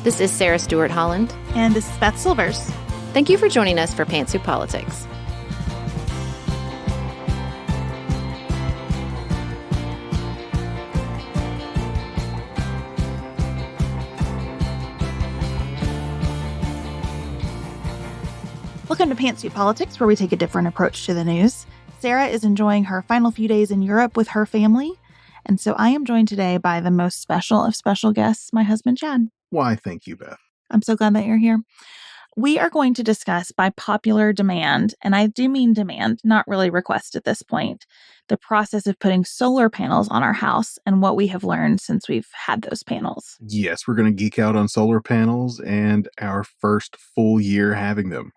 This is Sarah Stewart Holland. And this is Beth Silvers. Thank you for joining us for Pantsuit Politics. Welcome to Pantsuit Politics, where we take a different approach to the news. Sarah is enjoying her final few days in Europe with her family. And so I am joined today by the most special of special guests, my husband, Chad. Why, thank you, Beth. I'm so glad that you're here. We are going to discuss, by popular demand, and I do mean demand, not really request at this point, the process of putting solar panels on our house and what we have learned since we've had those panels. Yes, we're going to geek out on solar panels and our first full year having them.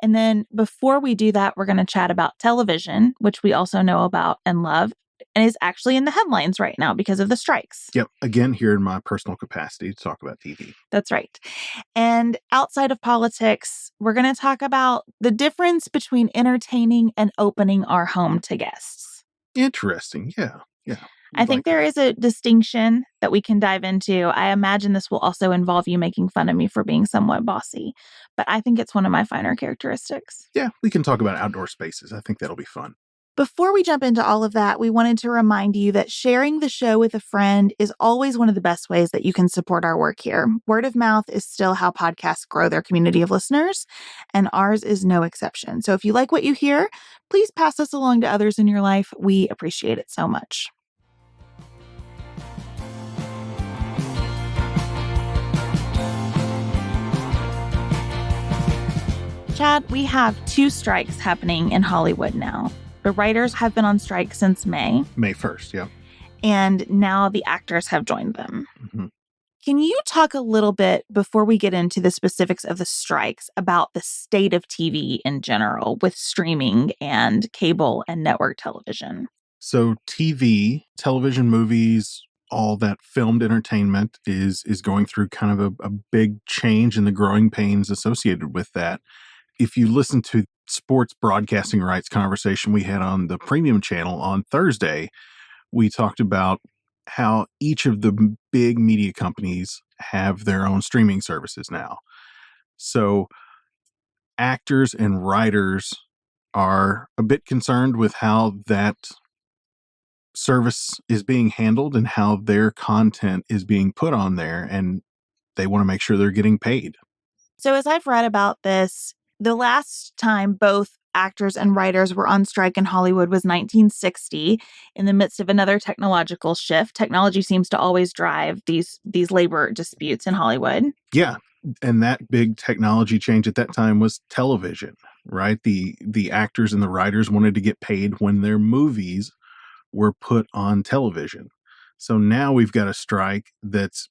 And then before we do that, we're going to chat about television, which we also know about and love, and is actually in the headlines right now because of the strikes. Yep. Again, here in my personal capacity to talk about TV. That's right. And outside of politics, we're going to talk about the difference between entertaining and opening our home to guests. Interesting. Yeah. I think there is a distinction that we can dive into. I imagine this will also involve you making fun of me for being somewhat bossy, but I think it's one of my finer characteristics. Yeah, we can talk about outdoor spaces. I think that'll be fun. Before we jump into all of that, we wanted to remind you that sharing the show with a friend is always one of the best ways that you can support our work here. Word of mouth is still how podcasts grow their community of listeners, and ours is no exception. So if you like what you hear, please pass us along to others in your life. We appreciate it so much. Chad, we have 2 strikes happening in Hollywood now. The writers have been on strike since May. May 1st, yeah. And now the actors have joined them. Mm-hmm. Can you talk a little bit, before we get into the specifics of the strikes, about the state of TV in general with streaming and cable and network television? So TV, television, movies, all that filmed entertainment is going through kind of a big change in the growing pains associated with that. If you listen to sports broadcasting rights conversation we had on the premium channel on Thursday, we talked about how each of the big media companies have their own streaming services now. So actors and writers are a bit concerned with how that service is being handled and how their content is being put on there, and they want to make sure they're getting paid. So as I've read about this, the last time both actors and writers were on strike in Hollywood was 1960, in the midst of another technological shift. Technology seems to always drive these labor disputes in Hollywood. Yeah, and that big technology change at that time was television, right? The actors and the writers wanted to get paid when their movies were put on television. So now we've got a strike that's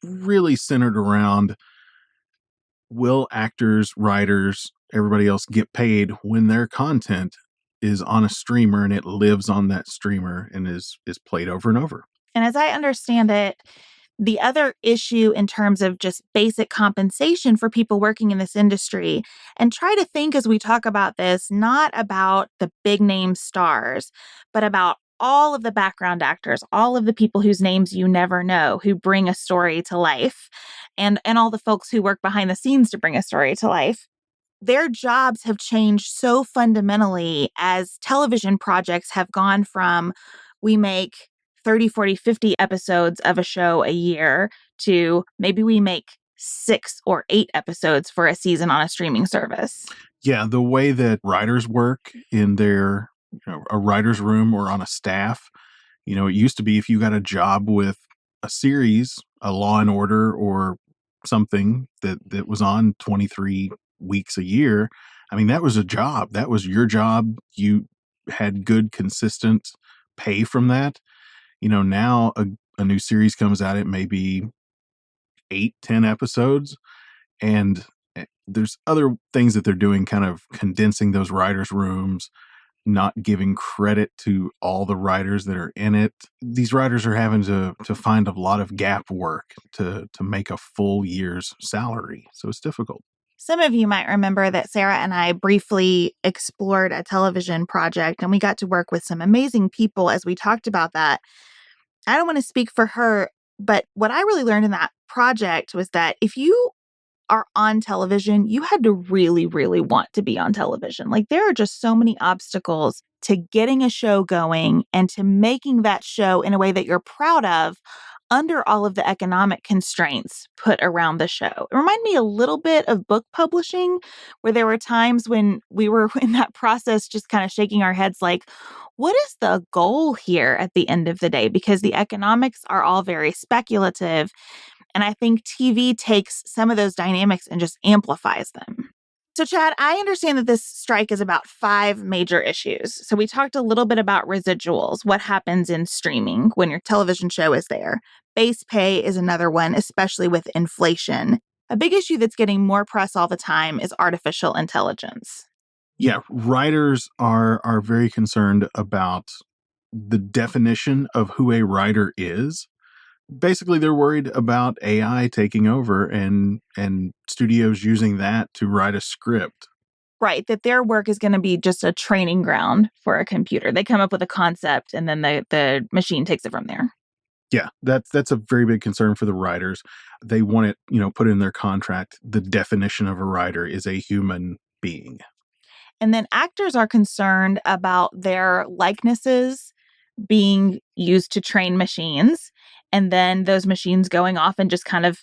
really centered around, will actors, writers, everybody else get paid when their content is on a streamer and it lives on that streamer and is played over and over? And as I understand it, the other issue in terms of just basic compensation for people working in this industry, and try to think as we talk about this, not about the big name stars, but about all of the background actors, all of the people whose names you never know, who bring a story to life, and all the folks who work behind the scenes to bring a story to life. Their jobs have changed so fundamentally as television projects have gone from, we make 30, 40, 50 episodes of a show a year, to maybe we make 6 or 8 episodes for a season on a streaming service. Yeah, the way that writers work in their a writer's room or on a staff, it used to be if you got a job with a series, a Law and Order or something that was on 23 weeks a year, I mean, that was a job. That was your job. You had good, consistent pay from that. Now a new series comes out, it may be 8, 10 episodes, and there's other things that they're doing, kind of condensing those writers' rooms, not giving credit to all the writers that are in it. These writers are having to find a lot of gap work to make a full year's salary. So it's difficult. Some of you might remember that Sarah and I briefly explored a television project, and we got to work with some amazing people as we talked about that. I don't want to speak for her. But what I really learned in that project was that if you are on television, you had to really, really want to be on television. Like, there are just so many obstacles to getting a show going and to making that show in a way that you're proud of under all of the economic constraints put around the show. It reminded me a little bit of book publishing, where there were times when we were in that process just kind of shaking our heads like, what is the goal here at the end of the day? Because the economics are all very speculative. And I think TV takes some of those dynamics and just amplifies them. So, Chad, I understand that this strike is about 5 major issues. So we talked a little bit about residuals, what happens in streaming when your television show is there. Base pay is another one, especially with inflation. A big issue that's getting more press all the time is artificial intelligence. Yeah, writers are very concerned about the definition of who a writer is. Basically, they're worried about AI taking over and studios using that to write a script. Right, that their work is going to be just a training ground for a computer. They come up with a concept and then the machine takes it from there. Yeah, that's a very big concern for the writers. They want it, put in their contract. The definition of a writer is a human being. And then actors are concerned about their likenesses being used to train machines, and then those machines going off and just kind of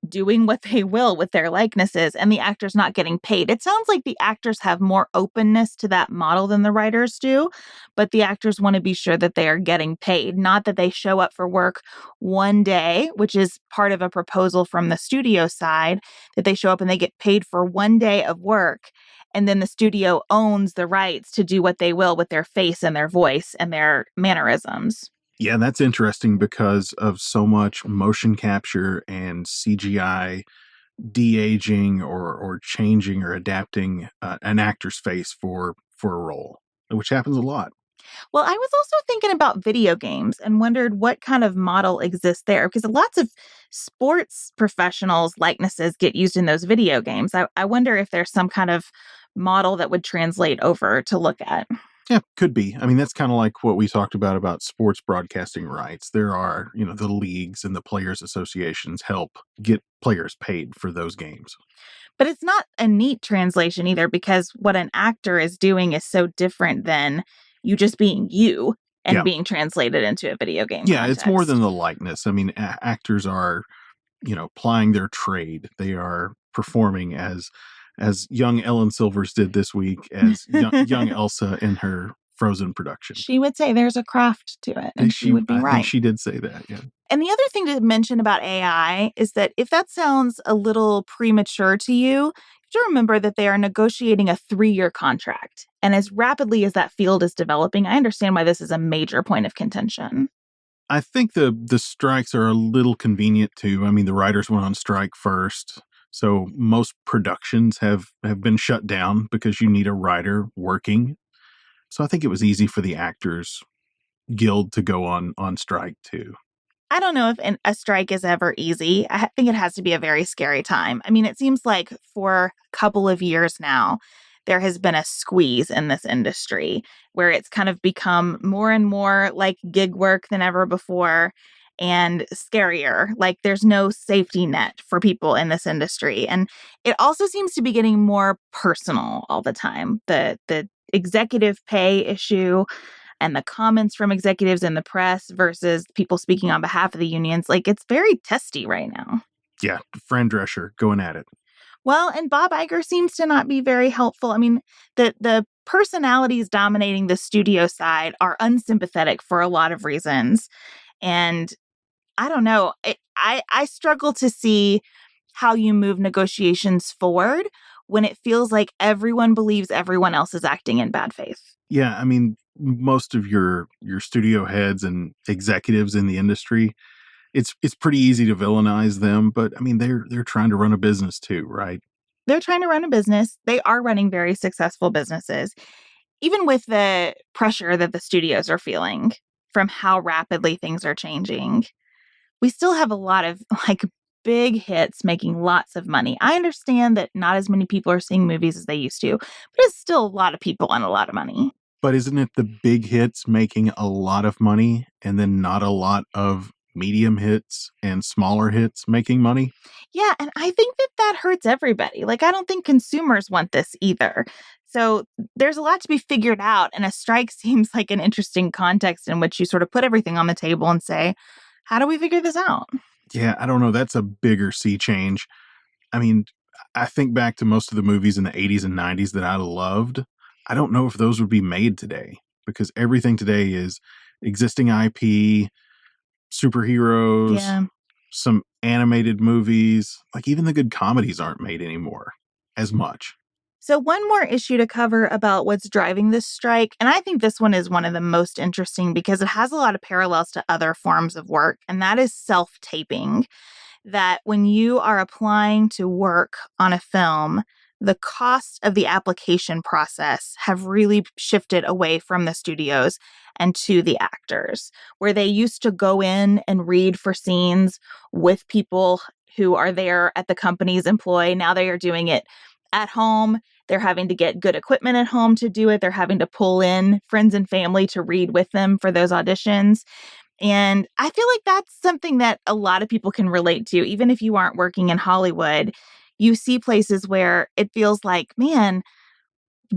doing what they will with their likenesses, and the actors not getting paid. It sounds like the actors have more openness to that model than the writers do, but the actors want to be sure that they are getting paid, not that they show up for work one day, which is part of a proposal from the studio side, that they show up and they get paid for one day of work, and then the studio owns the rights to do what they will with their face and their voice and their mannerisms. Yeah, that's interesting because of so much motion capture and CGI de-aging or changing or adapting an actor's face for a role, which happens a lot. Well, I was also thinking about video games and wondered what kind of model exists there, because lots of sports professionals' likenesses get used in those video games. I wonder if there's some kind of model that would translate over to look at. Yeah, could be. I mean, that's kind of like what we talked about sports broadcasting rights. There are, the leagues and the players' associations help get players paid for those games. But it's not a neat translation either, because what an actor is doing is so different than you just being you and being translated into a video game. Yeah, context. It's more than the likeness. I mean, actors are, plying their trade. They are performing as young Ellen Silvers did this week, as young Elsa in her Frozen production. She would say there's a craft to it, and she would be right. I think she did say that, yeah. And the other thing to mention about AI is that if that sounds a little premature to you, you have to remember that they are negotiating a 3-year contract. And as rapidly as that field is developing, I understand why this is a major point of contention. I think the strikes are a little convenient too. I mean, the writers went on strike first. So most productions have been shut down because you need a writer working. So I think it was easy for the Actors Guild to go on strike too. I don't know if a strike is ever easy. I think it has to be a very scary time. I mean, it seems like for a couple of years now, there has been a squeeze in this industry where it's kind of become more and more like gig work than ever before, and scarier. Like, there's no safety net for people in this industry. And it also seems to be getting more personal all the time. The executive pay issue and the comments from executives in the press versus people speaking on behalf of the unions, like, it's very testy right now. Yeah, Fran Drescher going at it. Well, and Bob Iger seems to not be very helpful. I mean, the personalities dominating the studio side are unsympathetic for a lot of reasons. And I don't know. I struggle to see how you move negotiations forward when it feels like everyone believes everyone else is acting in bad faith. Yeah, I mean, most of your studio heads and executives in the industry, it's pretty easy to villainize them, but I mean, they're trying to run a business too, right? They're trying to run a business. They are running very successful businesses, even with the pressure that the studios are feeling from how rapidly things are changing. We still have a lot of big hits making lots of money. I understand that not as many people are seeing movies as they used to, but it's still a lot of people and a lot of money. But isn't it the big hits making a lot of money and then not a lot of medium hits and smaller hits making money. Yeah, and I think that hurts everybody. Like, I don't think consumers want this either. So there's a lot to be figured out, and a strike seems like an interesting context in which you sort of put everything on the table and say, how do we figure this out? Yeah, I don't know. That's a bigger sea change. I mean, I think back to most of the movies in the 80s and 90s that I loved. I don't know if those would be made today because everything today is existing IP, superheroes, Yeah. some animated movies. Like even the good comedies aren't made anymore as much. So one more issue to cover about what's driving this strike, and I think this one is one of the most interesting because it has a lot of parallels to other forms of work, and that is self-taping. That when you are applying to work on a film, the cost of the application process have really shifted away from the studios and to the actors, where they used to go in and read for scenes with people who are there at the company's employ. Now they are doing it at home. They're having to get good equipment at home to do it. They're having to pull in friends and family to read with them for those auditions. And I feel like that's something that a lot of people can relate to. Even if you aren't working in Hollywood, you see places where it feels like, man,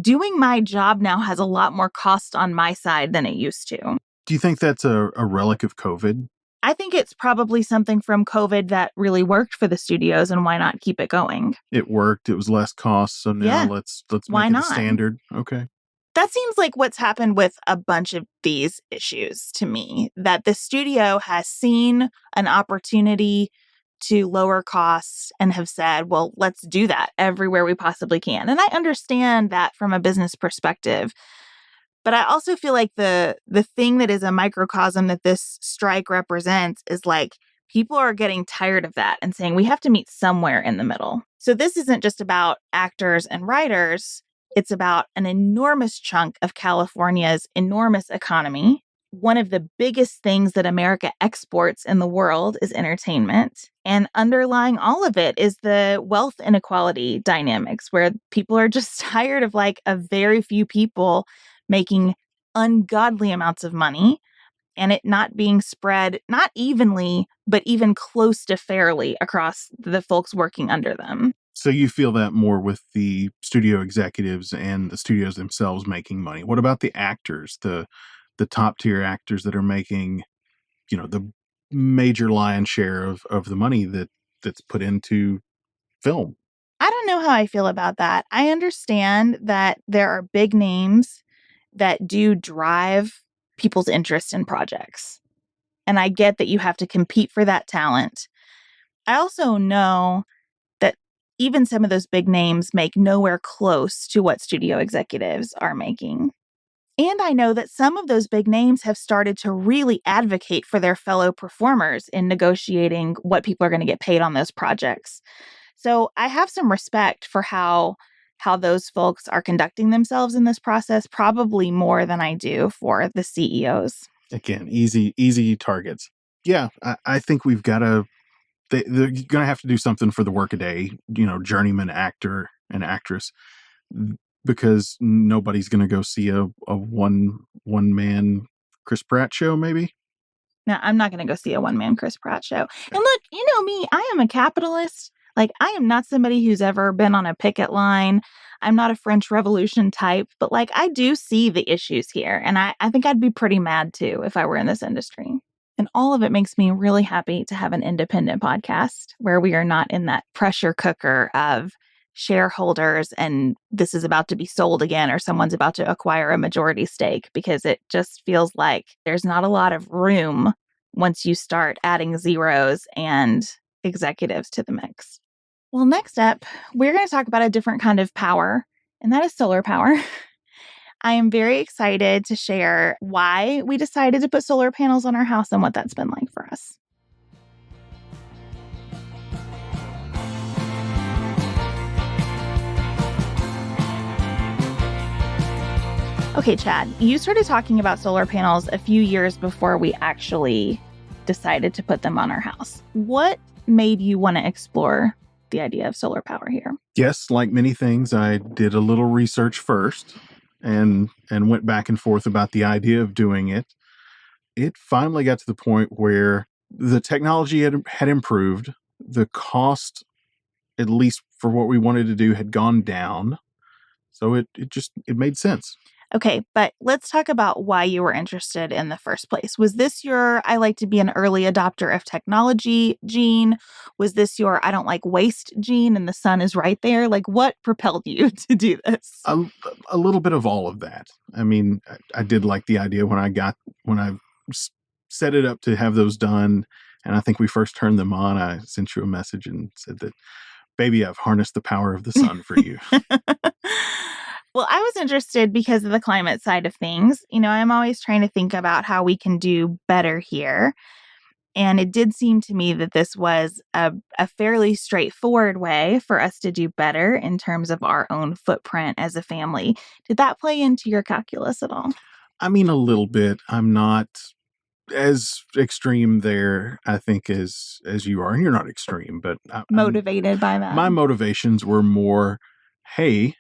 doing my job now has a lot more cost on my side than it used to. Do you think that's a relic of COVID? I think it's probably something from COVID that really worked for the studios, and why not keep it going? It worked. It was less cost. So now Yeah. let's Why make it not? a standard. Okay. That seems like what's happened with a bunch of these issues to me, that the studio has seen an opportunity to lower costs and have said, well, let's do that everywhere we possibly can. And I understand that from a business perspective. But I also feel like the thing that is a microcosm that this strike represents is like people are getting tired of that and saying we have to meet somewhere in the middle. So this isn't just about actors and writers. It's about an enormous chunk of California's enormous economy. One of the biggest things that America exports in the world is entertainment. And underlying all of it is the wealth inequality dynamics where people are just tired of like a very few people making ungodly amounts of money and it not being spread, not evenly, but even close to fairly across the folks working under them. So you feel that more with the studio executives and the studios themselves making money. What about the actors, the top tier actors that are making, the major lion's share of the money that's put into film? I don't know how I feel about that. I understand that there are big names that do drive people's interest in projects. And I get that you have to compete for that talent. I also know that even some of those big names make nowhere close to what studio executives are making. And I know that some of those big names have started to really advocate for their fellow performers in negotiating what people are going to get paid on those projects. So I have some respect for how those folks are conducting themselves in this process, probably more than I do for the CEOs. Again, easy targets. Yeah, I think we've got to, they're going to have to do something for the workaday, journeyman actor and actress, because nobody's going to go see a one-man Chris Pratt show, maybe. Now, I'm not going to go see a one-man Chris Pratt show. And look, you know me, I am a capitalist. Like, I am not somebody who's ever been on a picket line. I'm not a French Revolution type, but like, I do see the issues here. And I think I'd be pretty mad too if I were in this industry. And all of it makes me really happy to have an independent podcast where we are not in that pressure cooker of shareholders and this is about to be sold again or someone's about to acquire a majority stake, because it just feels like there's not a lot of room once you start adding zeros and executives to the mix. Well, next up, we're going to talk about a different kind of power, and that is solar power. I am very excited to share why we decided to put solar panels on our house and what that's been like for us. Okay, Chad, you started talking about solar panels a few years before we actually decided to put them on our house. What made you want to explore the idea of solar power here? Yes, like many things, I did a little research first and went back and forth about the idea of doing it. It finally got to the point where the technology had improved. The cost, at least for what we wanted to do, had gone down. So it made sense. Okay, but let's talk about why you were interested in the first place. Was this your I like to be an early adopter of technology gene? Was this your I don't like waste gene and the sun is right there? Like, what propelled you to do this? A little bit of all of that. I mean, I did like the idea when I set it up to have those done, and I think we first turned them on. I sent you a message and said that, baby, I've harnessed the power of the sun for you. Well, I was interested because of the climate side of things. I'm always trying to think about how we can do better here. And it did seem to me that this was a fairly straightforward way for us to do better in terms of our own footprint as a family. Did that play into your calculus at all? I mean, a little bit. I'm not as extreme there, I think, as you are. And you're not extreme, but Motivated by that. My motivations were more, hey,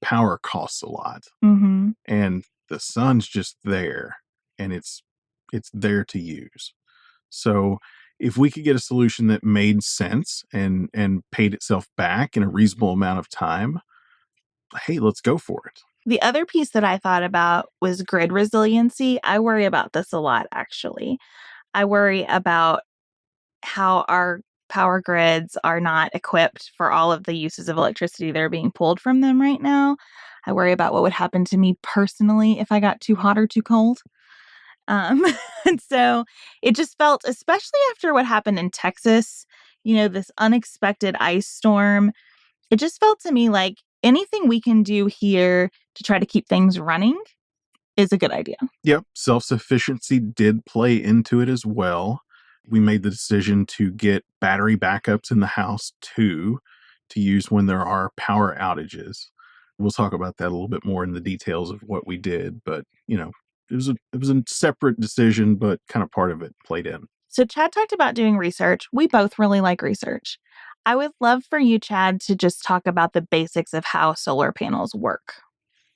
power costs a lot. Mm-hmm. And the sun's just there, and it's there to use. So if we could get a solution that made sense and paid itself back in a reasonable amount of time, hey, let's go for it. The other piece that I thought about was grid resiliency. I worry about this a lot, actually. I worry about how our power grids are not equipped for all of the uses of electricity that are being pulled from them right now. I worry about what would happen to me personally if I got too hot or too cold. And so it just felt, especially after what happened in Texas, this unexpected ice storm, it just felt to me like anything we can do here to try to keep things running is a good idea. Yep. Self-sufficiency did play into it as well. We made the decision to get battery backups in the house too, to use when there are power outages. We'll talk about that a little bit more in the details of what we did, but it was a separate decision, but kind of part of it played in. So Chad talked about doing research. We both really like research. I would love for you, Chad, to just talk about the basics of how solar panels work.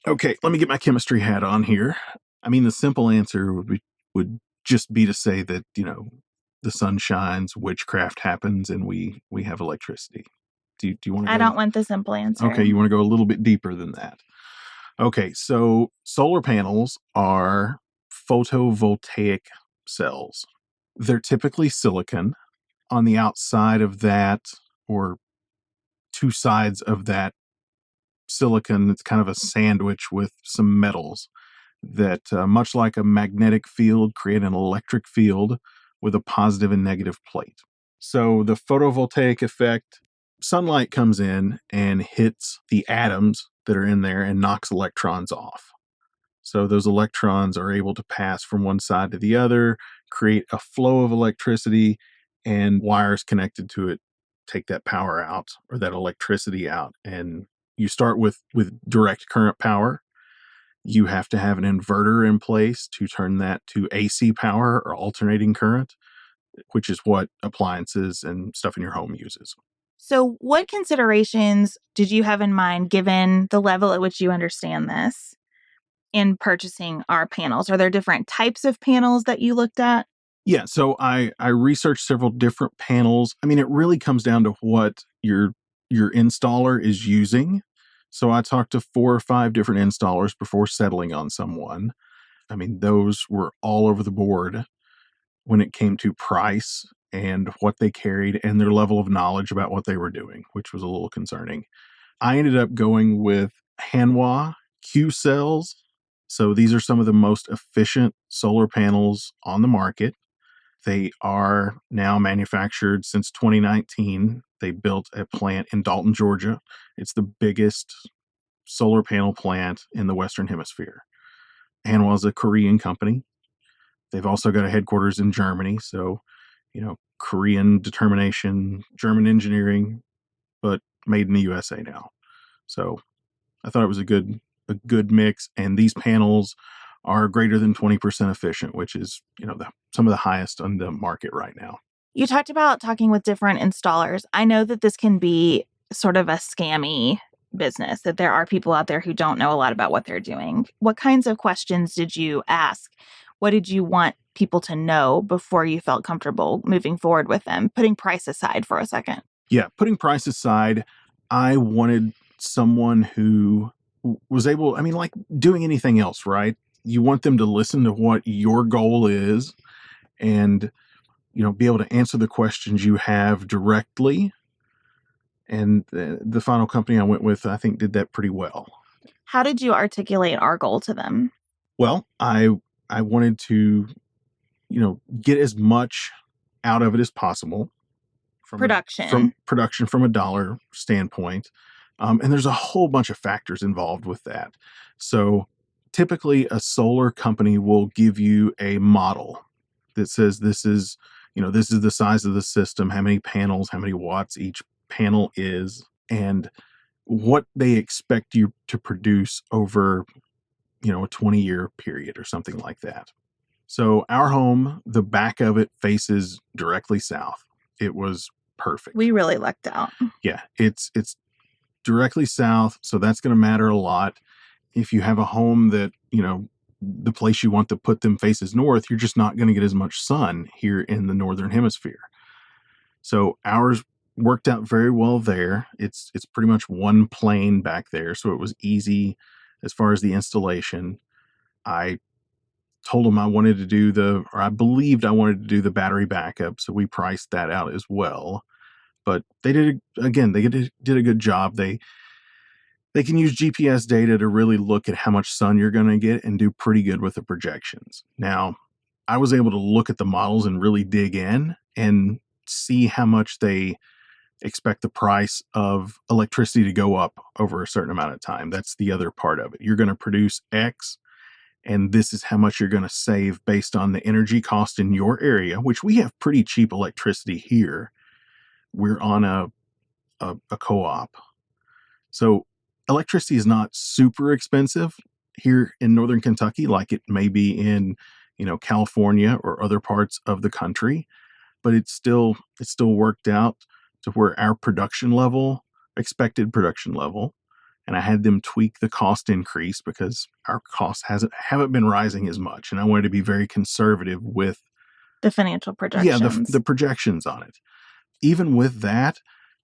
Okay, let me get my chemistry hat on here. I mean, the simple answer would just be to say that, the sun shines, witchcraft happens, and we have electricity. Do you want to? I don't want the simple answer. Okay, you want to go a little bit deeper than that. Okay, so solar panels are photovoltaic cells. They're typically silicon. On the outside of that, or two sides of that silicon, it's kind of a sandwich with some metals that, much like a magnetic field, create an electric field with a positive and negative plate. So the photovoltaic effect, sunlight comes in and hits the atoms that are in there and knocks electrons off. So those electrons are able to pass from one side to the other, create a flow of electricity, and wires connected to it take that power out, or that electricity out. And you start with direct current power. You have to have an inverter in place to turn that to AC power, or alternating current, which is what appliances and stuff in your home uses. So what considerations did you have in mind, given the level at which you understand this, in purchasing our panels? Are there different types of panels that you looked at? Yeah, so I researched several different panels. I mean, it really comes down to what your installer is using. So I talked to 4 or 5 different installers before settling on someone. I mean, those were all over the board when it came to price and what they carried and their level of knowledge about what they were doing, which was a little concerning. I ended up going with Hanwha Q cells. So these are some of the most efficient solar panels on the market. They are now manufactured since 2019. They built a plant in Dalton, Georgia. It's the biggest solar panel plant in the Western Hemisphere. Hanwha is a Korean company. They've also got a headquarters in Germany. So, Korean determination, German engineering, but made in the USA now. So I thought it was a good mix. And these panels are greater than 20% efficient, which is, some of the highest on the market right now. You talked about talking with different installers. I know that this can be sort of a scammy business, that there are people out there who don't know a lot about what they're doing. What kinds of questions did you ask what did you want people to know before you felt comfortable moving forward with them, putting price aside for a second? Yeah, putting price aside, I wanted someone who was able, like doing anything else, right? You want them to listen to what your goal is and, be able to answer the questions you have directly. And the final company I went with, I think, did that pretty well. How did you articulate our goal to them? Well, I wanted to, get as much out of it as possible. From production from a dollar standpoint. And there's a whole bunch of factors involved with that. So typically a solar company will give you a model that says this is the size of the system, how many panels, how many watts each panel is, and what they expect you to produce over, a 20-year period or something like that. So our home, the back of it faces directly south. It was perfect. We really lucked out. Yeah, it's directly south, so that's going to matter a lot. If you have a home that, the place you want to put them faces north, you're just not going to get as much sun here in the northern hemisphere. So ours worked out very well there. It's pretty much one plane back there, so it was easy as far as the installation. I told them I believed I wanted to do the battery backup, so we priced that out as well. But they did a good job. They can use GPS data to really look at how much sun you're going to get and do pretty good with the projections. Now, I was able to look at the models and really dig in and see how much they expect the price of electricity to go up over a certain amount of time. That's the other part of it. You're going to produce X, and this is how much you're going to save based on the energy cost in your area, which we have pretty cheap electricity here. We're on a co-op. So electricity is not super expensive here in Northern Kentucky like it may be in, California or other parts of the country, but it's still worked out to where our expected production level, and I had them tweak the cost increase because our costs haven't been rising as much, and I wanted to be very conservative with the financial projections. Yeah, the projections on it. Even with that,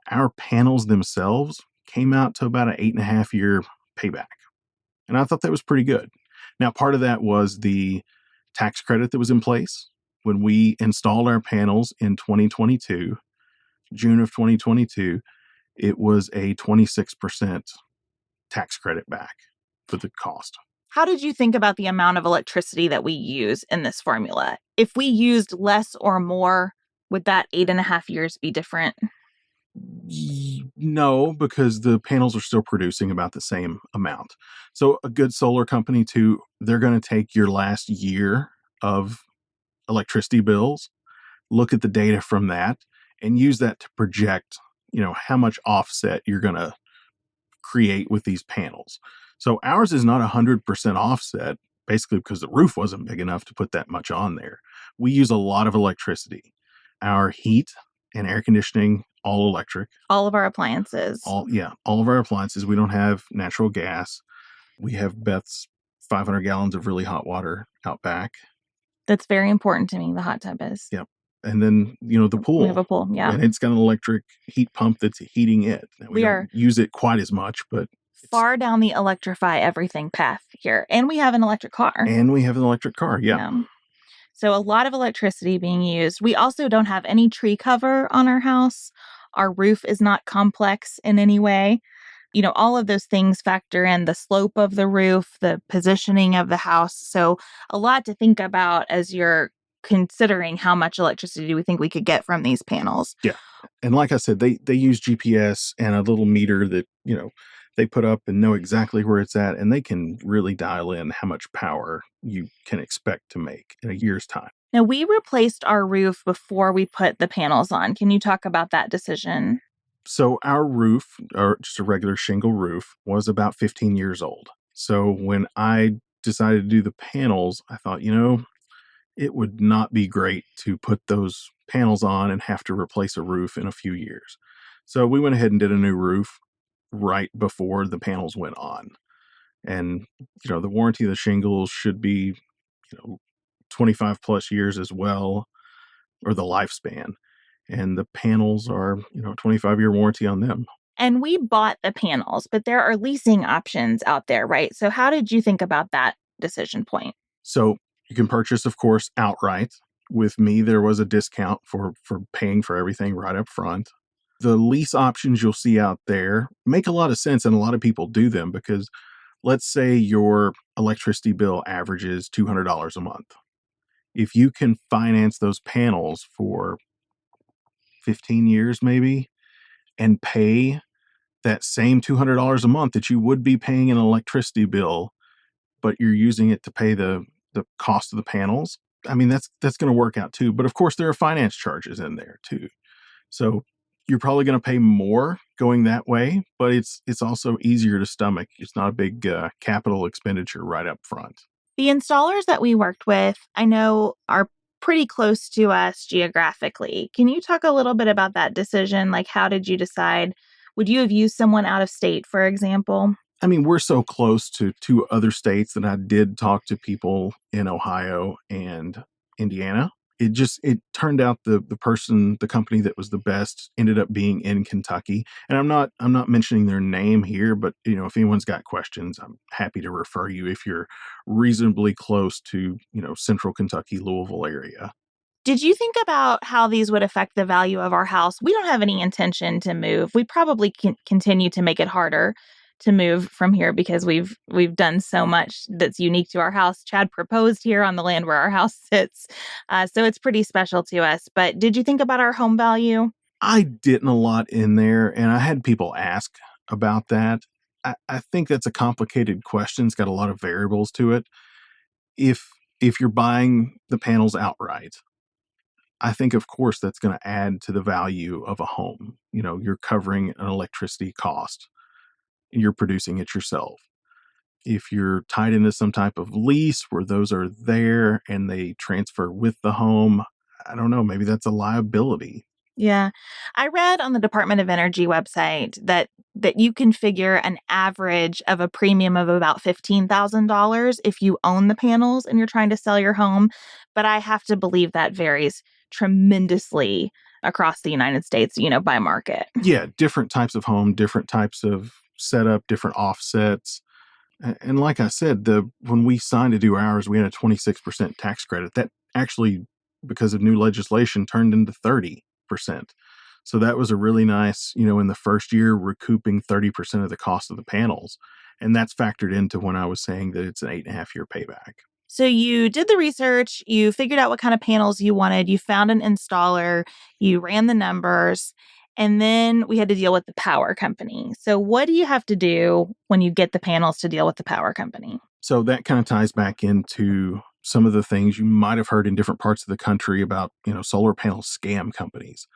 our panels themselves came out to about an 8.5 year payback. And I thought that was pretty good. Now, part of that was the tax credit that was in place when we installed our panels in 2022, June of 2022. It was a 26% tax credit back for the cost. How did you think about the amount of electricity that we use in this formula? If we used less or more, would that 8.5 years be different? No, because the panels are still producing about the same amount. So a good solar company too, they're going to take your last year of electricity bills, look at the data from that, and use that to project, how much offset you're going to create with these panels. So ours is not 100% offset, basically because the roof wasn't big enough to put that much on there. We use a lot of electricity. Our heat and air conditioning, all electric. All of our appliances. All of our appliances. We don't have natural gas. We have Beth's 500 gallons of really hot water out back. That's very important to me, the hot tub is. Yep. And then, the pool. We have a pool, yeah. And it's got an electric heat pump that's heating it. Now, we don't use it quite as much, but far down the electrify everything path here. And we have an electric car. Yeah. So a lot of electricity being used. We also don't have any tree cover on our house. Our roof is not complex in any way. All of those things factor in the slope of the roof, the positioning of the house. So a lot to think about as you're considering how much electricity do we think we could get from these panels. Yeah. And like I said, they use GPS and a little meter that, they put up and know exactly where it's at, and they can really dial in how much power you can expect to make in a year's time. Now, we replaced our roof before we put the panels on. Can you talk about that decision? So our roof, or just a regular shingle roof, was about 15 years old. So when I decided to do the panels, I thought, it would not be great to put those panels on and have to replace a roof in a few years. So we went ahead and did a new roof right before the panels went on. And, the warranty of the shingles should be, 25 plus years as well, or the lifespan. And the panels are, 25-year warranty on them. And we bought the panels, but there are leasing options out there, right? So how did you think about that decision point? So you can purchase, of course, outright. With me, there was a discount for paying for everything right up front. The lease options you'll see out there make a lot of sense, and a lot of people do them because let's say your electricity bill averages $200 a month. If you can finance those panels for 15 years maybe and pay that same $200 a month that you would be paying an electricity bill, but you're using it to pay the cost of the panels, I mean, that's going to work out too. But of course, there are finance charges in there too. So you're probably going to pay more going that way, but it's also easier to stomach. It's not a big capital expenditure right up front. The installers that we worked with, I know, are pretty close to us geographically. Can you talk a little bit about that decision? Like, how did you decide? Would you have used someone out of state, for example? I mean, we're so close to two other states that I did talk to people in Ohio and Indiana. It turned out the company that was the best ended up being in Kentucky. And I'm not mentioning their name here, but if anyone's got questions, I'm happy to refer you if you're reasonably close to, central Kentucky, Louisville area. Did you think about how these would affect the value of our house? We don't have any intention to move. We probably can continue to make it harder to move from here because we've done so much that's unique to our house. Chad proposed here on the land where our house sits. So it's pretty special to us. But did you think about our home value? I didn't a lot in there, and I had people ask about that. I think that's a complicated question. It's got a lot of variables to it. If you're buying the panels outright, I think, of course, that's going to add to the value of a home. You're covering an electricity cost. You're producing it yourself. If you're tied into some type of lease where those are there and they transfer with the home, I don't know, maybe that's a liability. Yeah. I read on the Department of Energy website that you can figure an average of a premium of about $15,000 if you own the panels and you're trying to sell your home. But I have to believe that varies tremendously across the United States, by market. Yeah, different types of home, different types of setup, different offsets. And like I said, when we signed to do ours, we had a 26% tax credit. That actually, because of new legislation, turned into 30%. So that was a really nice, in the first year, recouping 30% of the cost of the panels. And that's factored into when I was saying that it's an 8.5-year payback. So you did the research, you figured out what kind of panels you wanted, you found an installer, you ran the numbers, and then we had to deal with the power company. So what do you have to do when you get the panels to deal with the power company? So that kind of ties back into some of the things you might have heard in different parts of the country about, solar panel scam companies.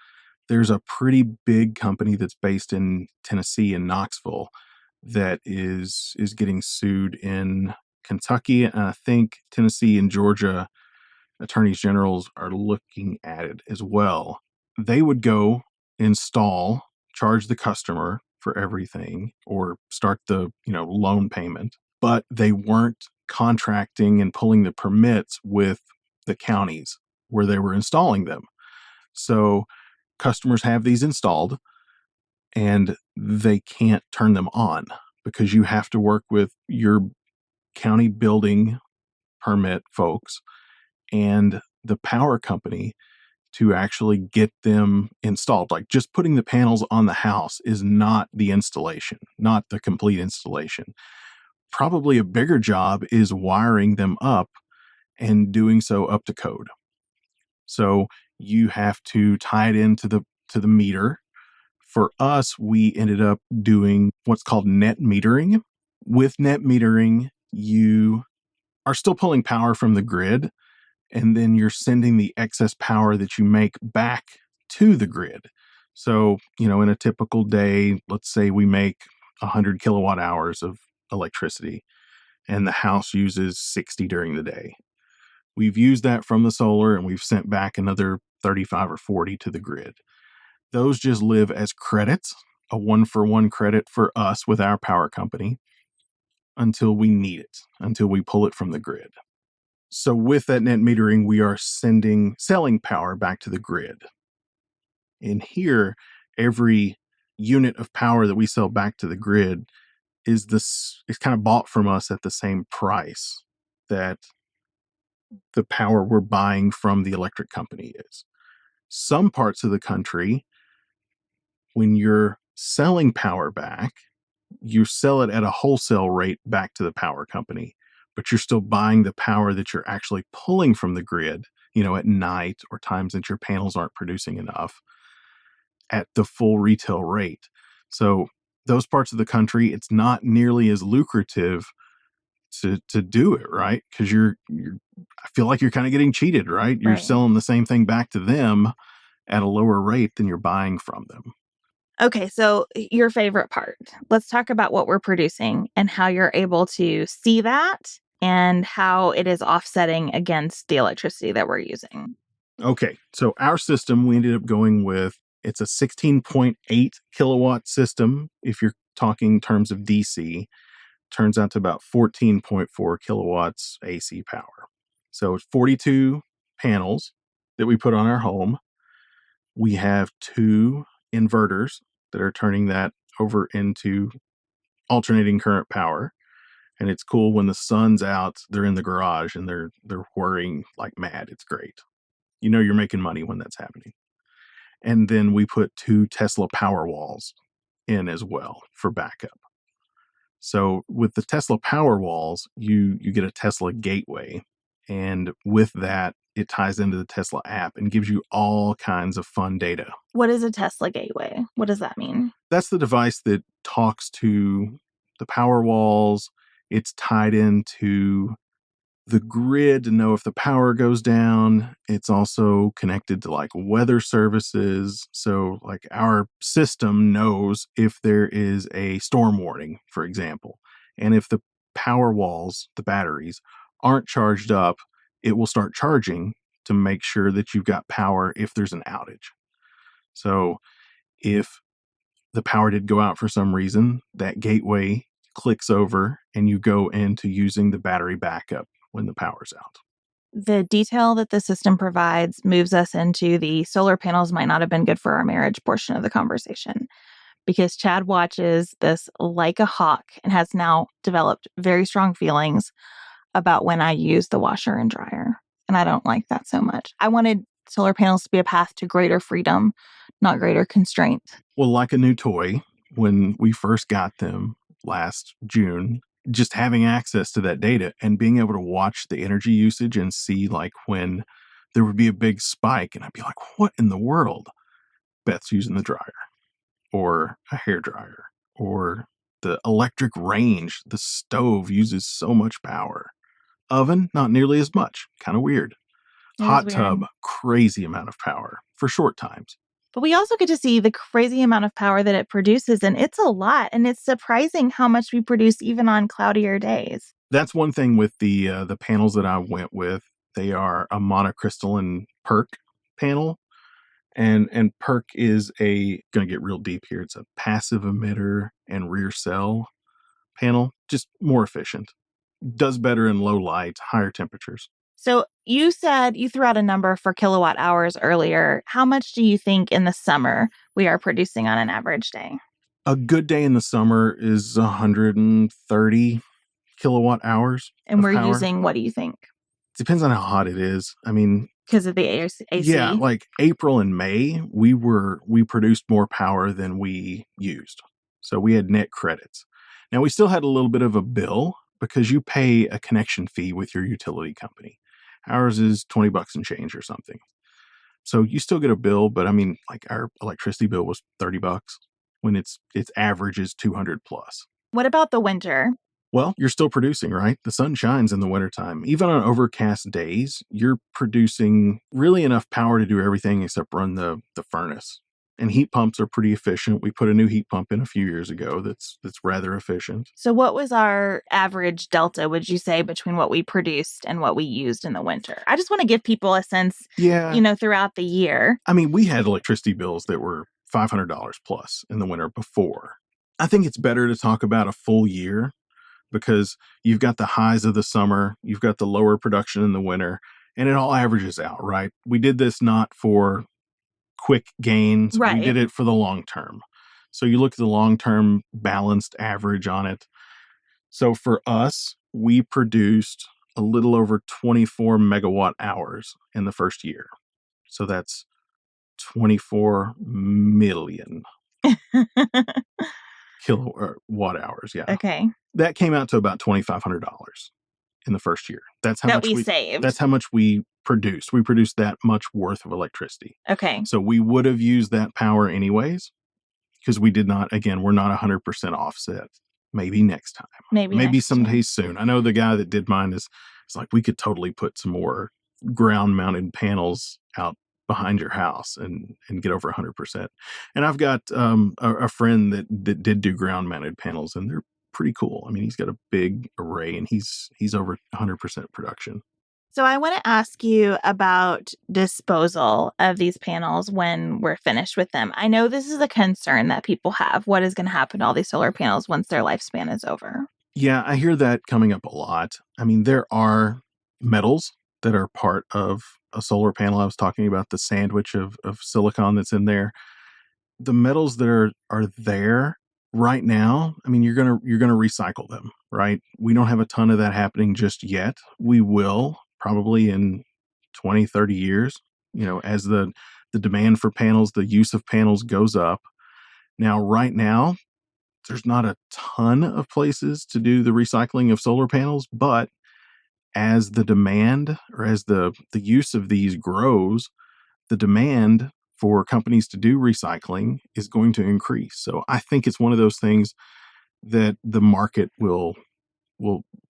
There's a pretty big company that's based in Tennessee in Knoxville that is getting sued in Kentucky, and I think Tennessee and Georgia attorneys generals are looking at it as well. They would go install, charge the customer for everything, or start the loan payment, but they weren't contracting and pulling the permits with the counties where they were installing them. So customers have these installed and they can't turn them on because you have to work with your county building permit folks and the power company to actually get them installed. Like, just putting the panels on the house is not the installation, not the complete installation. Probably a bigger job is wiring them up and doing so up to code. So you have to tie it into the meter. For us, we ended up doing what's called net metering. With net metering, you are still pulling power from the grid, and then you're sending the excess power that you make back to the grid. So, in a typical day, let's say we make 100 kilowatt hours of electricity, and the house uses 60 during the day. We've used that from the solar, and we've sent back another 35 or 40 to the grid. Those just live as credits, a 1-for-1 credit for us with our power company, until we need it, until we pull it from the grid. So with that net metering, we are selling power back to the grid. And here, every unit of power that we sell back to the grid is kind of bought from us at the same price that the power we're buying from the electric company is. Some parts of the country, when you're selling power back, you sell it at a wholesale rate back to the power company, but you're still buying the power that you're actually pulling from the grid, at night or times that your panels aren't producing enough at the full retail rate. So those parts of the country, it's not nearly as lucrative to do it, right? Because I feel like you're kind of getting cheated, right? You're selling the same thing back to them at a lower rate than you're buying from them. Okay, so your favorite part. Let's talk about what we're producing and how you're able to see that and how it is offsetting against the electricity that we're using. Okay, so our system, we ended up going with, it's a 16.8 kilowatt system. If you're talking in terms of DC, turns out to about 14.4 kilowatts AC power. So it's 42 panels that we put on our home. We have 2 inverters that are turning that over into alternating current power. And it's cool when the sun's out, they're in the garage and they're whirring like mad. It's great. You're making money when that's happening. And then we put 2 Tesla power walls in as well for backup. So with the Tesla power walls, you get a Tesla gateway. And with that, it ties into the Tesla app and gives you all kinds of fun data. What is a Tesla gateway? What does that mean? That's the device that talks to the power walls. It's tied into the grid to know if the power goes down. It's also connected to like weather services. So like our system knows if there is a storm warning, for example. And if the power walls, the batteries, aren't charged up, it will start charging to make sure that you've got power if there's an outage. So if the power did go out for some reason, that gateway clicks over and you go into using the battery backup when the power's out. The detail that the system provides moves us into the solar panels might not have been good for our marriage portion of the conversation, because Chad watches this like a hawk and has now developed very strong feelings about when I use the washer and dryer. And I don't like that so much. I wanted solar panels to be a path to greater freedom, not greater constraint. Well, like a new toy, when we first got them last June, just having access to that data and being able to watch the energy usage and see like when there would be a big spike and I'd be like, what in the world? Beth's using the dryer or a hair dryer or the electric range. The stove uses so much power. Oven, not nearly as much. Kind of weird. Hot tub, crazy amount of power for short times. But we also get to see the crazy amount of power that it produces, and it's a lot. And it's surprising how much we produce even on cloudier days. That's one thing with the panels that I went with. They are a monocrystalline PERC panel. And PERC is going to get real deep here. It's a passive emitter and rear cell panel, just more efficient. Does better in low light, higher temperatures. So you said you threw out a number for kilowatt hours earlier. How much do you think in the summer we are producing on an average day? A good day in the summer is 130 kilowatt hours. And we're power. using, what do you think? Depends on how hot it is. I mean, because of the AC? Yeah, like April and May, we produced more power than we used. So we had net credits. Now we still had a little bit of a bill because you pay a connection fee with your utility company. Ours is $20 and change or something. So you still get a bill, but I mean, like our electricity bill was $30 when its average is 200 plus. What about the winter? Well, you're still producing, right? The sun shines in the wintertime. Even on overcast days, you're producing really enough power to do everything except run the furnace. And heat pumps are pretty efficient. We put a new heat pump in a few years ago that's rather efficient. So what was our average delta, would you say, between what we produced and what we used in the winter? I just want to give people a sense, throughout the year. I mean, we had electricity bills that were $500 plus in the winter before. I think it's better to talk about a full year because you've got the highs of the summer, you've got the lower production in the winter, and it all averages out, right? We did this not for quick gains. Right. We did it for the long term. So you look at the long-term balanced average on it. So for us, we produced a little over 24 megawatt hours in the first year. So that's 24 million kilowatt hours. Yeah. Okay. That came out to about $2,500 in the first year. That's how that much we saved. That's how much we produced. We produced that much worth of electricity. Okay. So we would have used that power anyways, because we did not, again, we're not 100% offset. Maybe next time. Maybe someday soon. I know the guy that did mine is like, we could totally put some more ground mounted panels out behind your house and get over 100%. And I've got a friend that did do ground mounted panels, and they're pretty cool. I mean, he's got a big array, and he's over 100% production. So I want to ask you about disposal of these panels when we're finished with them. I know this is a concern that people have. What is going to happen to all these solar panels once their lifespan is over? Yeah, I hear that coming up a lot. I mean, there are metals that are part of a solar panel. I was talking about the sandwich of silicon that's in there. The metals that are there right now, I mean, you're gonna recycle them, right? We don't have a ton of that happening just yet. We will probably in 20, 30 years, as the demand for panels, the use of panels goes up. Now, right now, there's not a ton of places to do the recycling of solar panels, but as the demand or as the use of these grows, the demand for companies to do recycling is going to increase. So I think it's one of those things that the market will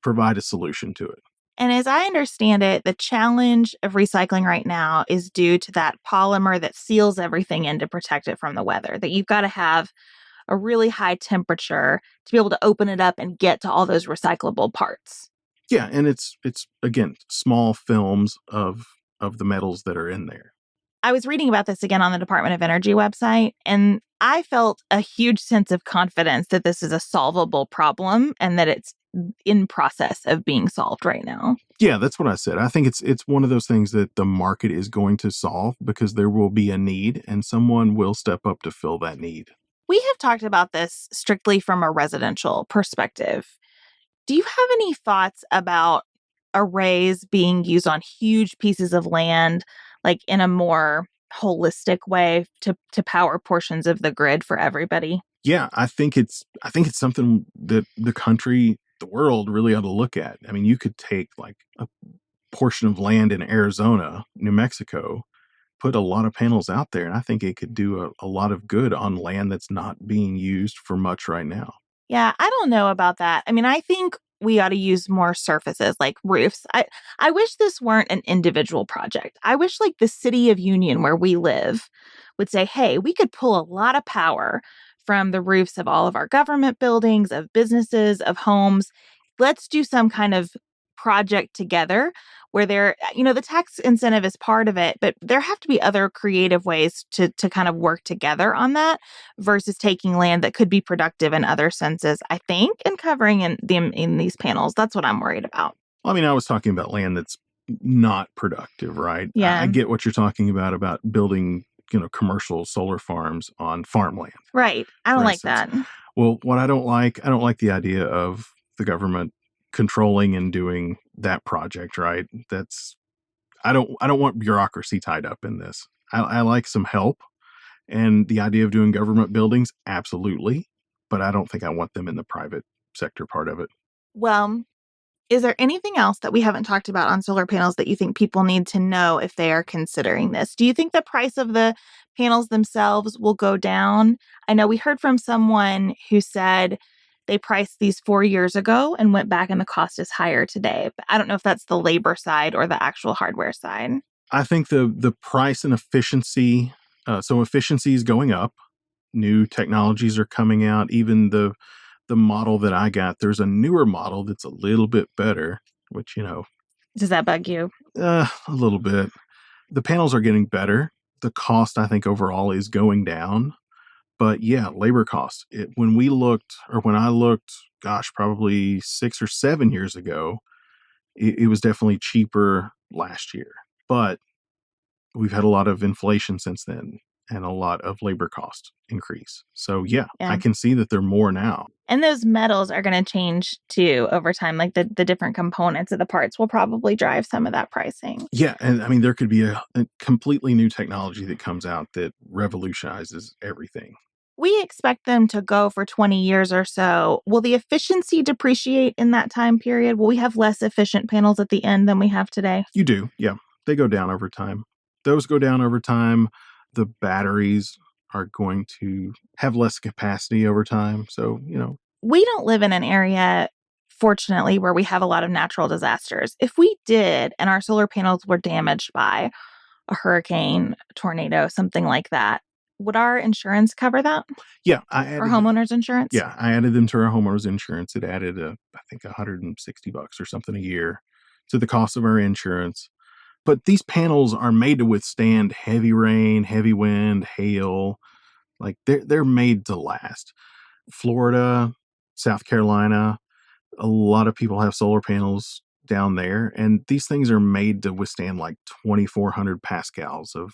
provide a solution to it. And as I understand it, the challenge of recycling right now is due to that polymer that seals everything in to protect it from the weather, that you've got to have a really high temperature to be able to open it up and get to all those recyclable parts. Yeah, and it's again, small films of the metals that are in there. I was reading about this again on the Department of Energy website, and I felt a huge sense of confidence that this is a solvable problem and that it's in process of being solved right now. Yeah, that's what I said. I think it's one of those things that the market is going to solve because there will be a need and someone will step up to fill that need. We have talked about this strictly from a residential perspective. Do you have any thoughts about arrays being used on huge pieces of land, like in a more holistic way to power portions of the grid for everybody? Yeah, I think it's something that the country, the world really ought to look at. I mean, you could take like a portion of land in Arizona, New Mexico, put a lot of panels out there, and I think it could do a lot of good on land that's not being used for much right now. Yeah, I don't know about that. I mean, I think we ought to use more surfaces like roofs. I wish this weren't an individual project. I wish like the city of Union where we live would say, hey, we could pull a lot of power from the roofs of all of our government buildings, of businesses, of homes. Let's do some kind of project together where the tax incentive is part of it, but there have to be other creative ways to kind of work together on that versus taking land that could be productive in other senses, I think, and covering in these panels. That's what I'm worried about. I mean, I was talking about land that's not productive, right? Yeah. I get what you're talking about building, commercial solar farms on farmland. Right. I don't like that. Well, what I don't like the idea of the government controlling and doing that project, right? I don't want bureaucracy tied up in this. I like some help, and the idea of doing government buildings, absolutely, but I don't think I want them in the private sector part of it. Well, is there anything else that we haven't talked about on solar panels that you think people need to know if they are considering this? Do you think the price of the panels themselves will go down? I know we heard from someone who said they priced these 4 years ago and went back and the cost is higher today. But I don't know if that's the labor side or the actual hardware side. I think the price and efficiency, so efficiency is going up. New technologies are coming out. Even the model that I got, there's a newer model that's a little bit better, which, Does that bug you? A little bit. The panels are getting better. The cost, I think, overall is going down. But yeah, labor costs. When I looked, gosh, probably 6 or 7 years ago, it was definitely cheaper last year. But we've had a lot of inflation since then and a lot of labor cost increase. So yeah, I can see that they're more now. And those metals are going to change too over time. Like the different components of the parts will probably drive some of that pricing. Yeah. And I mean, there could be a completely new technology that comes out that revolutionizes everything. We expect them to go for 20 years or so. Will the efficiency depreciate in that time period? Will we have less efficient panels at the end than we have today? You do. Yeah. They go down over time. Those go down over time. The batteries are going to have less capacity over time. So, we don't live in an area, fortunately, where we have a lot of natural disasters. If we did and our solar panels were damaged by a hurricane, a tornado, something like that, would our insurance cover that? Yeah. Or homeowners insurance? Yeah. I added them to our homeowners insurance. It added, I think, $160 or something a year to the cost of our insurance. But these panels are made to withstand heavy rain, heavy wind, hail. Like they're made to last. Florida, South Carolina, a lot of people have solar panels down there, and these things are made to withstand like 2,400 pascals of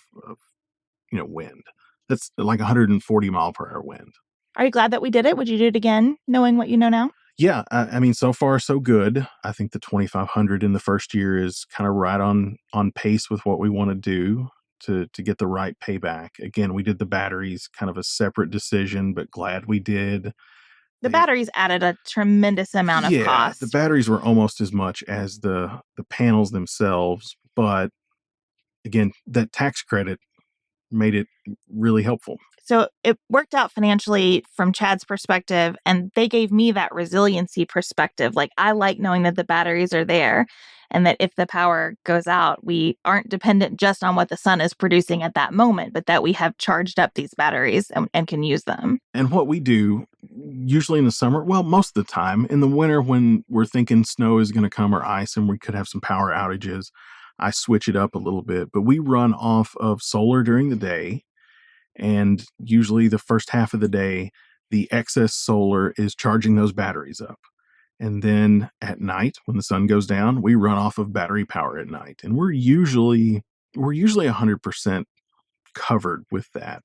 wind. That's like 140 mile per hour wind. Are you glad that we did it? Would you do it again, knowing what you know now? Yeah, I mean, so far so good. I think the 2,500 in the first year is kind of right on pace with what we want to do to get the right payback. Again, we did the batteries, kind of a separate decision, but glad we did. The batteries added a tremendous amount of cost. The batteries were almost as much as the panels themselves, but again, that tax credit made it really helpful. So it worked out financially from Chad's perspective, and they gave me that resiliency perspective. Like, I like knowing that the batteries are there and that if the power goes out, we aren't dependent just on what the sun is producing at that moment, but that we have charged up these batteries and can use them. And what we do, usually in the summer, well, most of the time, in the winter when we're thinking snow is going to come or ice and we could have some power outages, I switch it up a little bit. But we run off of solar during the day. And usually the first half of the day, the excess solar is charging those batteries up. And then at night, when the sun goes down, we run off of battery power at night. And we're usually 100% covered with that.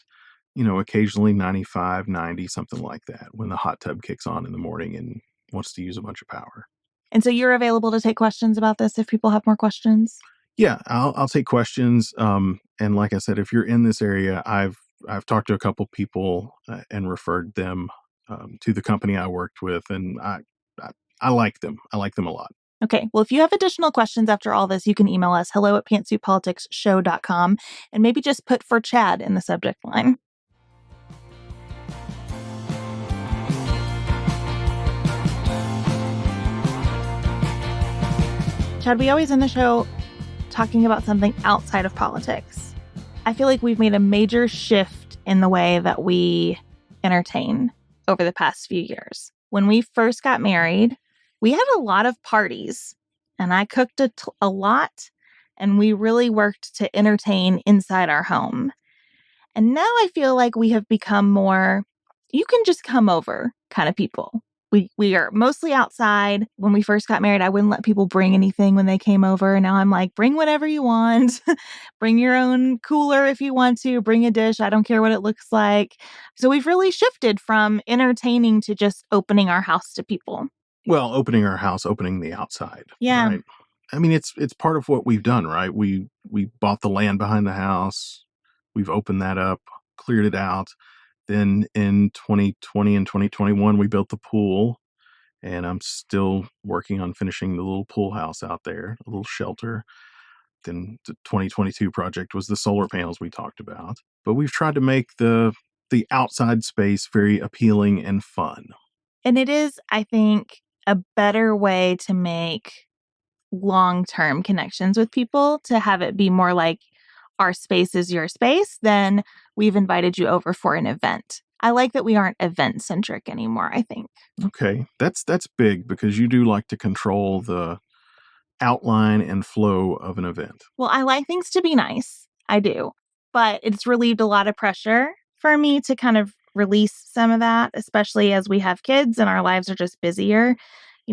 Occasionally 95, 90, something like that, when the hot tub kicks on in the morning and wants to use a bunch of power. And so you're available to take questions about this if people have more questions? Yeah, I'll take questions. And like I said, if you're in this area, I've talked to a couple people and referred them to the company I worked with, and I like them. I like them a lot. Okay. Well, if you have additional questions after all this, you can email us hello@pantsuitpoliticsshow.com and maybe just put "for Chad" in the subject line. Chad, we always end the show talking about something outside of politics. I feel like we've made a major shift in the way that we entertain over the past few years. When we first got married, we had a lot of parties, and I cooked a lot, and we really worked to entertain inside our home. And now I feel like we have become more, you can just come over kind of people. We are mostly outside. When we first got married, I wouldn't let people bring anything when they came over. Now I'm like, bring whatever you want. Bring your own cooler if you want to. Bring a dish. I don't care what it looks like. So we've really shifted from entertaining to just opening our house to people. Well, opening our house, opening the outside. Yeah. Right? I mean, it's part of what we've done, right? We bought the land behind the house. We've opened that up, cleared it out. Then in 2020 and 2021, we built the pool, and I'm still working on finishing the little pool house out there, a little shelter. Then the 2022 project was the solar panels we talked about. But we've tried to make the outside space very appealing and fun. And it is, I think, a better way to make long-term connections with people, to have it be more like our space is your space than we've invited you over for an event. I like that we aren't event-centric anymore, I think. Okay, that's big, because you do like to control the outline and flow of an event. Well, I like things to be nice. I do. But it's relieved a lot of pressure for me to kind of release some of that, especially as we have kids and our lives are just busier.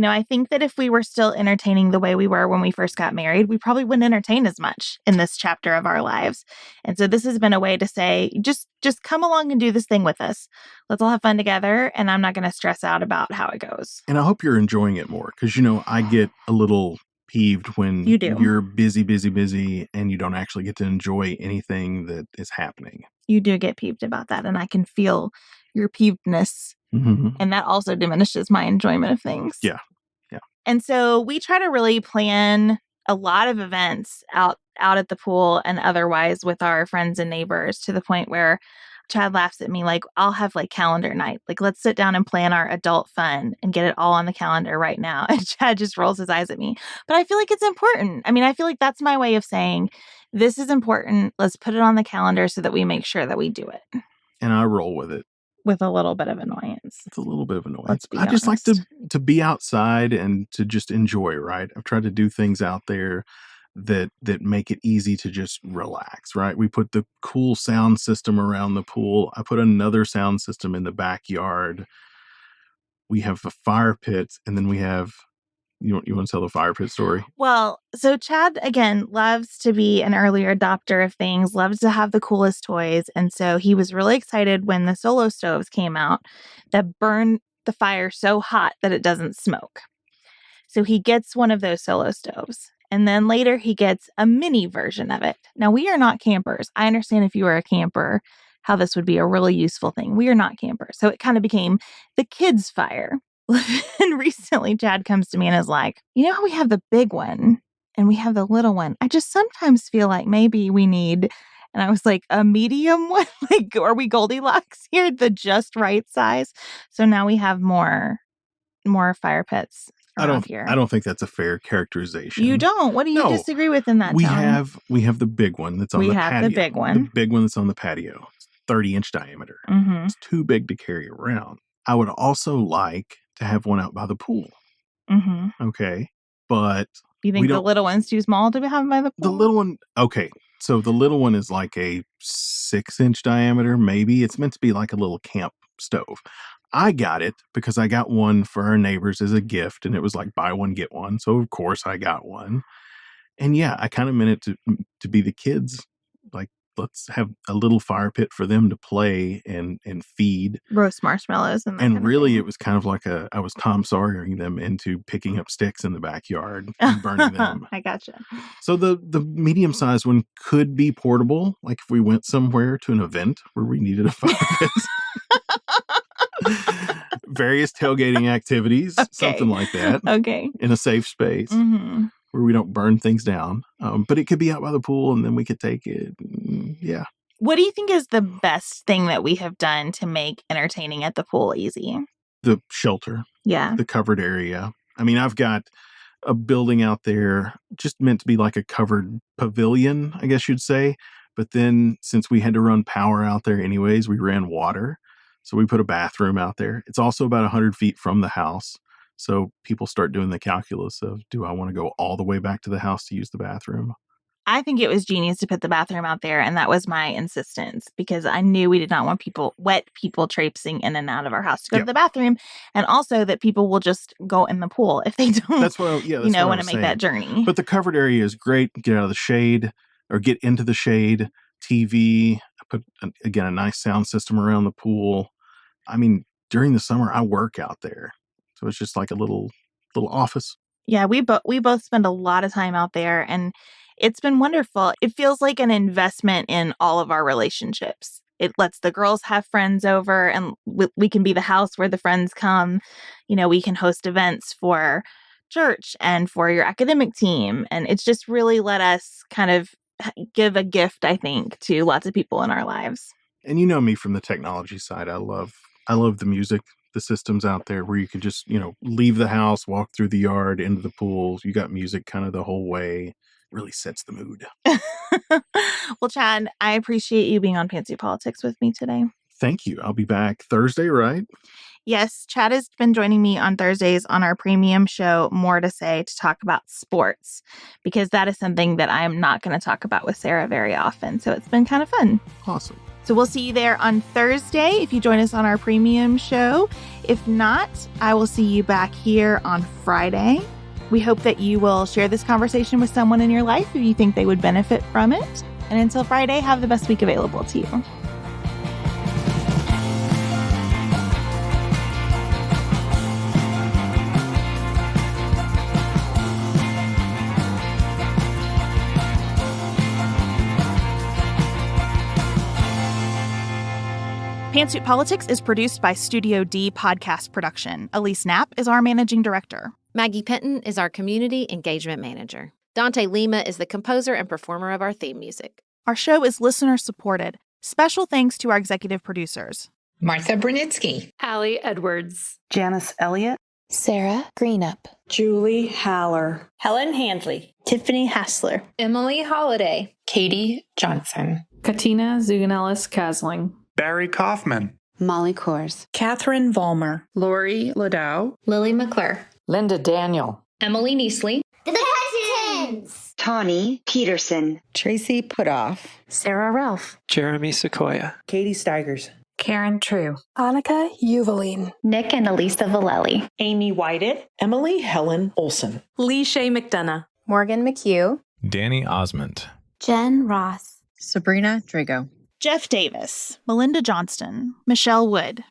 I think that if we were still entertaining the way we were when we first got married, we probably wouldn't entertain as much in this chapter of our lives. And so this has been a way to say, just come along and do this thing with us. Let's all have fun together. And I'm not going to stress out about how it goes. And I hope you're enjoying it more because, I get a little peeved when you're busy, and you don't actually get to enjoy anything that is happening. You do get peeved about that. And I can feel your peevedness. Mm-hmm. And that also diminishes my enjoyment of things. Yeah. And so we try to really plan a lot of events out at the pool and otherwise with our friends and neighbors, to the point where Chad laughs at me like, I'll have like calendar night. Like, let's sit down and plan our adult fun and get it all on the calendar right now. And Chad just rolls his eyes at me. But I feel like it's important. I mean, I feel like that's my way of saying this is important. Let's put it on the calendar so that we make sure that we do it. And I roll with it. With a little bit of annoyance. It's a little bit of annoyance. Let's be I just like honest. to be outside and to just enjoy, right? I've tried to do things out there that make it easy to just relax, right? We put the cool sound system around the pool. I put another sound system in the backyard. We have a fire pit, and then we have... You want to tell the fire pit story? Well, so Chad, again, loves to be an early adopter of things, loves to have the coolest toys. And so he was really excited when the solo stoves came out that burn the fire so hot that it doesn't smoke. So he gets one of those solo stoves. And then later he gets a mini version of it. Now, we are not campers. I understand if you are a camper, how this would be a really useful thing. We are not campers. So it kind of became the kids' fire. And recently Chad comes to me and is like, how we have the big one and we have the little one. I just sometimes feel like maybe we need, and I was like, a medium one? Like, are we Goldilocks here? The just right size? So now we have more fire pits around here. I don't think that's a fair characterization. You don't? What do you disagree with in that? We have the big one that's on the patio. We have the big one. The big one that's on the patio. It's 30-inch diameter. Mm-hmm. It's too big to carry around. I would also like to have one out by the pool. Mm-hmm. Okay. But you think the little one's too small to have by the pool? The little one, okay. So the little one is like a 6-inch diameter, maybe. It's meant to be like a little camp stove. I got it because I got one for our neighbors as a gift, and it was like buy one, get one. So of course I got one. And yeah, I kind of meant it to be the kids. Like, let's have a little fire pit for them to play and feed. Roast marshmallows. And really, it was kind of like I was Tom Sawyering them into picking up sticks in the backyard and burning them. I gotcha. So the medium-sized one could be portable, like if we went somewhere to an event where we needed a fire pit. Various tailgating activities, something like that. Okay. In a safe space. Mm-hmm. Where we don't burn things down. But it could be out by the pool, and then we could take it. Yeah. What do you think is the best thing that we have done to make entertaining at the pool easy? The shelter. Yeah. The covered area. I mean, I've got a building out there just meant to be like a covered pavilion, I guess you'd say. But then since we had to run power out there anyways, we ran water. So we put a bathroom out there. It's also about 100 feet from the house. So people start doing the calculus of, do I want to go all the way back to the house to use the bathroom? I think it was genius to put the bathroom out there, and that was my insistence because I knew we did not want wet people traipsing in and out of our house to go to the bathroom, and also that people will just go in the pool if they don't. That's what want to make that journey. But the covered area is great. Get out of the shade or get into the shade. TV. I put again a nice sound system around the pool. I mean, during the summer, I work out there. So it's just like a little office. Yeah, we both spend a lot of time out there, and it's been wonderful. It feels like an investment in all of our relationships. It lets the girls have friends over, and we can be the house where the friends come. We can host events for church and for your academic team, and it's just really let us kind of give a gift, I think, to lots of people in our lives. And you know me from the technology side. I love the music. The systems out there where you can just, leave the house, walk through the yard, into the pool. You got music kind of the whole way. It really sets the mood. Well, Chad, I appreciate you being on Pantsuit Politics with me today. Thank you. I'll be back Thursday, right? Yes, Chad has been joining me on Thursdays on our premium show, More to Say, to talk about sports, because that is something that I'm not going to talk about with Sarah very often. So it's been kind of fun. Awesome. So we'll see you there on Thursday if you join us on our premium show. If not, I will see you back here on Friday. We hope that you will share this conversation with someone in your life if you think they would benefit from it. And until Friday, have the best week available to you. Pantsuit Politics is produced by Studio D Podcast Production. Elise Knapp is our managing director. Maggie Penton is our community engagement manager. Dante Lima is the composer and performer of our theme music. Our show is listener-supported. Special thanks to our executive producers. Martha Brunitsky, Allie Edwards, Janice Elliott, Sarah Greenup, Julie Haller, Helen Handley, Tiffany Hassler, Emily Holiday, Katie Johnson, Katina Zuganellis-Kasling, Barry Kaufman, Molly Kors, Catherine Vollmer, Lori Ladow, Lily McClure, Linda Daniel, Emily Neasley, The Hutchins, Tawny Peterson, Tracy Putoff, Sarah Ralph, Jeremy Sequoia, Katie Steigers, Karen True, Annika Uvaline, Nick and Elisa Vallely, Amy Whited, Emily Helen Olson, Lee Shea McDonough, Morgan McHugh, Danny Osmond, Jen Ross, Sabrina Drago, Jeff Davis, Melinda Johnston, Michelle Wood,